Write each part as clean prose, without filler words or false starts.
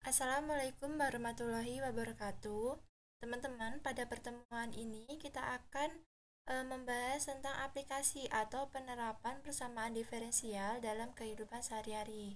Assalamualaikum warahmatullahi wabarakatuh. Teman-teman, pada pertemuan ini kita akan membahas tentang aplikasi atau penerapan persamaan diferensial dalam kehidupan sehari-hari.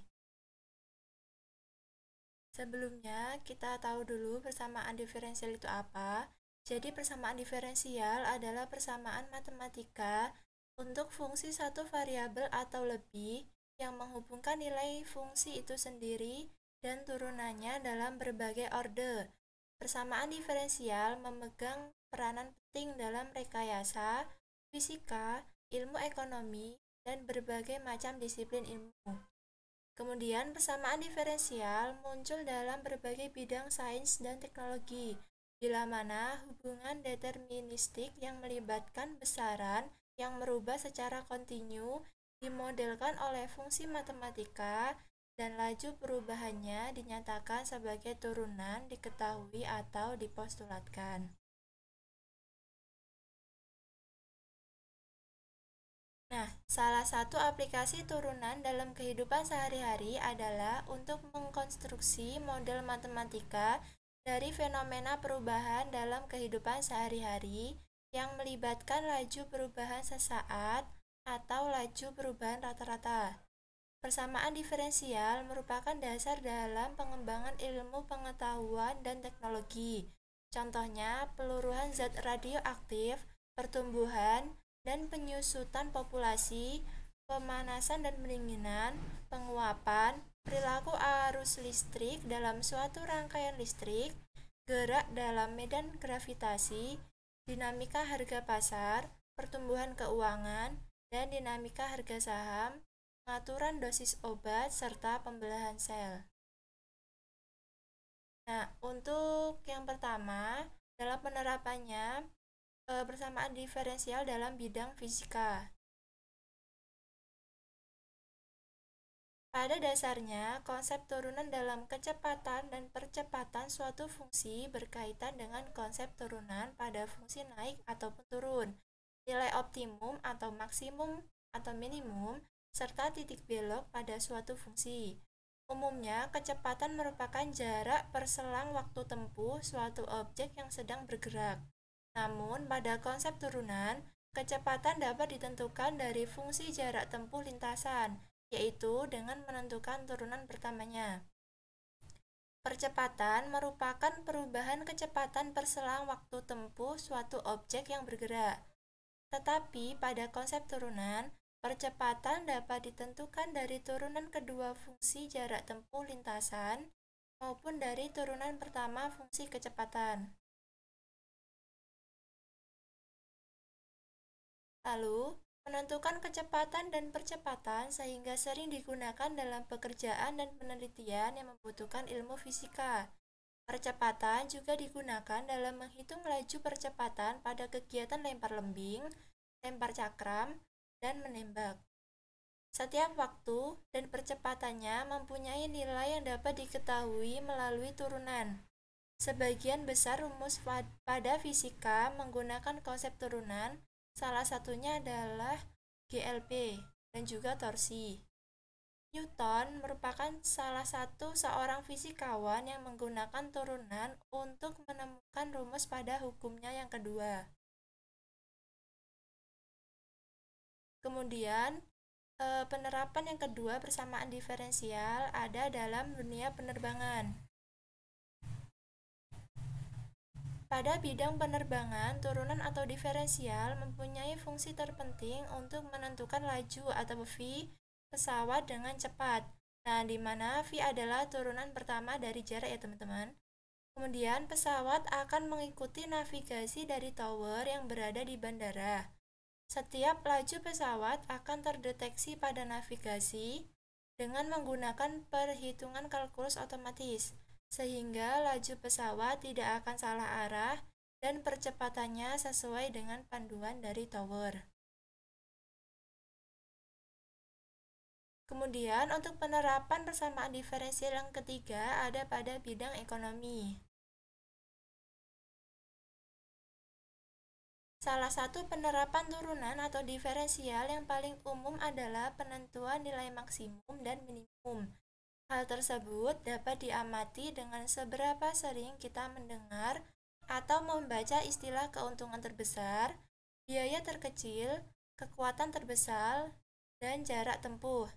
Sebelumnya, kita tahu dulu persamaan diferensial itu apa. Jadi, persamaan diferensial adalah persamaan matematika untuk fungsi satu variabel atau lebih yang menghubungkan nilai fungsi itu sendiri dan turunannya dalam berbagai orde. Persamaan diferensial memegang peranan penting dalam rekayasa, fisika, ilmu ekonomi, dan berbagai macam disiplin ilmu. Kemudian, persamaan diferensial muncul dalam berbagai bidang sains dan teknologi, bila mana hubungan deterministik yang melibatkan besaran yang merubah secara kontinu dimodelkan oleh fungsi matematika dan laju perubahannya dinyatakan sebagai turunan diketahui atau dipostulatkan. Nah, salah satu aplikasi turunan dalam kehidupan sehari-hari adalah untuk mengkonstruksi model matematika dari fenomena perubahan dalam kehidupan sehari-hari yang melibatkan laju perubahan sesaat atau laju perubahan rata-rata. Persamaan diferensial merupakan dasar dalam pengembangan ilmu pengetahuan dan teknologi. Contohnya, peluruhan zat radioaktif, pertumbuhan, dan penyusutan populasi, pemanasan dan pendinginan, penguapan, perilaku arus listrik dalam suatu rangkaian listrik, gerak dalam medan gravitasi, dinamika harga pasar, pertumbuhan keuangan, dan dinamika harga saham, pengaturan dosis obat, serta pembelahan sel. Nah, untuk yang pertama, dalam penerapannya, persamaan diferensial dalam bidang fisika. Pada dasarnya, konsep turunan dalam kecepatan dan percepatan suatu fungsi berkaitan dengan konsep turunan pada fungsi naik ataupun turun, nilai optimum atau maksimum atau minimum, serta titik belok pada suatu fungsi. Umumnya, kecepatan merupakan jarak perselang waktu tempuh suatu objek yang sedang bergerak. Namun, pada konsep turunan, kecepatan dapat ditentukan dari fungsi jarak tempuh lintasan, yaitu dengan menentukan turunan pertamanya. Percepatan merupakan perubahan kecepatan perselang waktu tempuh suatu objek yang bergerak. Tetapi pada konsep turunan, percepatan dapat ditentukan dari turunan kedua fungsi jarak tempuh lintasan maupun dari turunan pertama fungsi kecepatan. Lalu, menentukan kecepatan dan percepatan sehingga sering digunakan dalam pekerjaan dan penelitian yang membutuhkan ilmu fisika. Percepatan juga digunakan dalam menghitung laju percepatan pada kegiatan lempar lembing, lempar cakram, dan menembak. Setiap waktu dan percepatannya mempunyai nilai yang dapat diketahui melalui turunan. Sebagian besar rumus pada fisika menggunakan konsep turunan, salah satunya adalah GLP dan juga torsi. Newton merupakan salah satu seorang fisikawan yang menggunakan turunan untuk menemukan rumus pada hukumnya yang kedua. Kemudian, penerapan yang kedua persamaan diferensial ada dalam dunia penerbangan. Pada bidang penerbangan, turunan atau diferensial mempunyai fungsi terpenting untuk menentukan laju atau v pesawat dengan cepat. Nah, di mana v adalah turunan pertama dari jarak ya teman-teman. Kemudian pesawat akan mengikuti navigasi dari tower yang berada di bandara. Setiap laju pesawat akan terdeteksi pada navigasi dengan menggunakan perhitungan kalkulus otomatis, sehingga laju pesawat tidak akan salah arah dan percepatannya sesuai dengan panduan dari tower. Kemudian, untuk penerapan persamaan diferensial yang ketiga ada pada bidang ekonomi. Salah satu penerapan turunan atau diferensial yang paling umum adalah penentuan nilai maksimum dan minimum. Hal tersebut dapat diamati dengan seberapa sering kita mendengar atau membaca istilah keuntungan terbesar, biaya terkecil, kekuatan terbesar, dan jarak tempuh.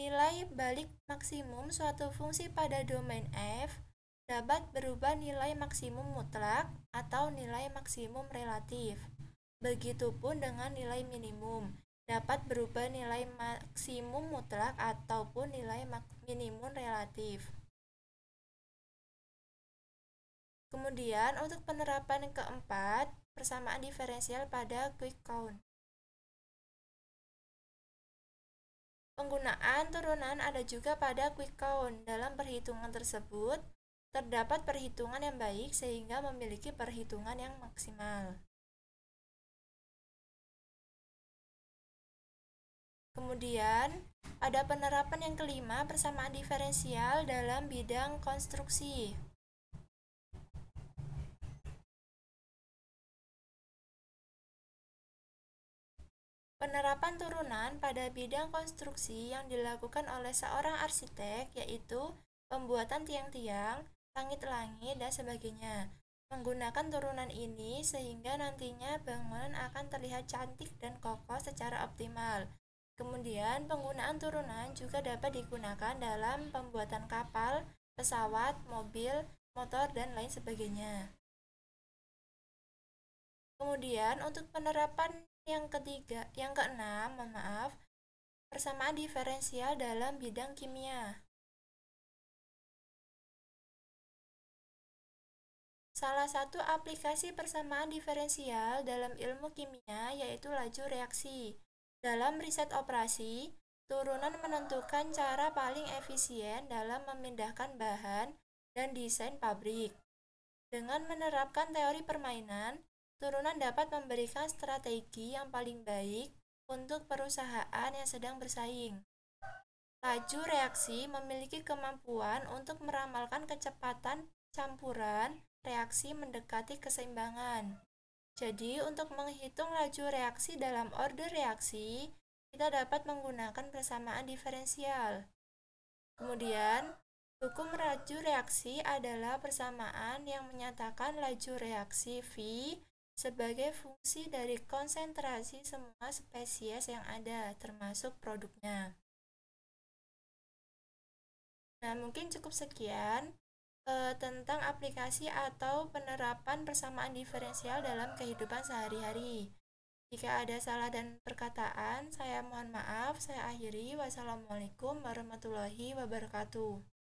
Nilai balik maksimum suatu fungsi pada domain F dapat berubah nilai maksimum mutlak atau nilai maksimum relatif. Begitupun dengan nilai minimum, dapat berubah nilai maksimum mutlak ataupun nilai minimum relatif. Kemudian untuk penerapan keempat, persamaan diferensial pada quick count. Penggunaan turunan ada juga pada quick count. Dalam perhitungan tersebut, terdapat perhitungan yang baik sehingga memiliki perhitungan yang maksimal. Kemudian, ada penerapan yang kelima, persamaan diferensial dalam bidang konstruksi. Penerapan turunan pada bidang konstruksi yang dilakukan oleh seorang arsitek yaitu pembuatan tiang-tiang, langit-langit, dan sebagainya. Menggunakan turunan ini sehingga nantinya bangunan akan terlihat cantik dan kokoh secara optimal. Kemudian penggunaan turunan juga dapat digunakan dalam pembuatan kapal, pesawat, mobil, motor, dan lain sebagainya. Kemudian untuk penerapan yang keenam, persamaan diferensial dalam bidang kimia. Salah satu aplikasi persamaan diferensial dalam ilmu kimia yaitu laju reaksi. Dalam riset operasi, turunan menentukan cara paling efisien dalam memindahkan bahan dan desain pabrik. Dengan menerapkan teori permainan, turunan dapat memberikan strategi yang paling baik untuk perusahaan yang sedang bersaing. Laju reaksi memiliki kemampuan untuk meramalkan kecepatan campuran reaksi mendekati keseimbangan. Jadi, untuk menghitung laju reaksi dalam order reaksi, kita dapat menggunakan persamaan diferensial. Kemudian, hukum laju reaksi adalah persamaan yang menyatakan laju reaksi V sebagai fungsi dari konsentrasi semua spesies yang ada, termasuk produknya. Nah, mungkin cukup sekian tentang aplikasi atau penerapan persamaan diferensial dalam kehidupan sehari-hari. Jika ada salah dan perkataan, saya mohon maaf. Saya akhiri. Wassalamualaikum warahmatullahi wabarakatuh.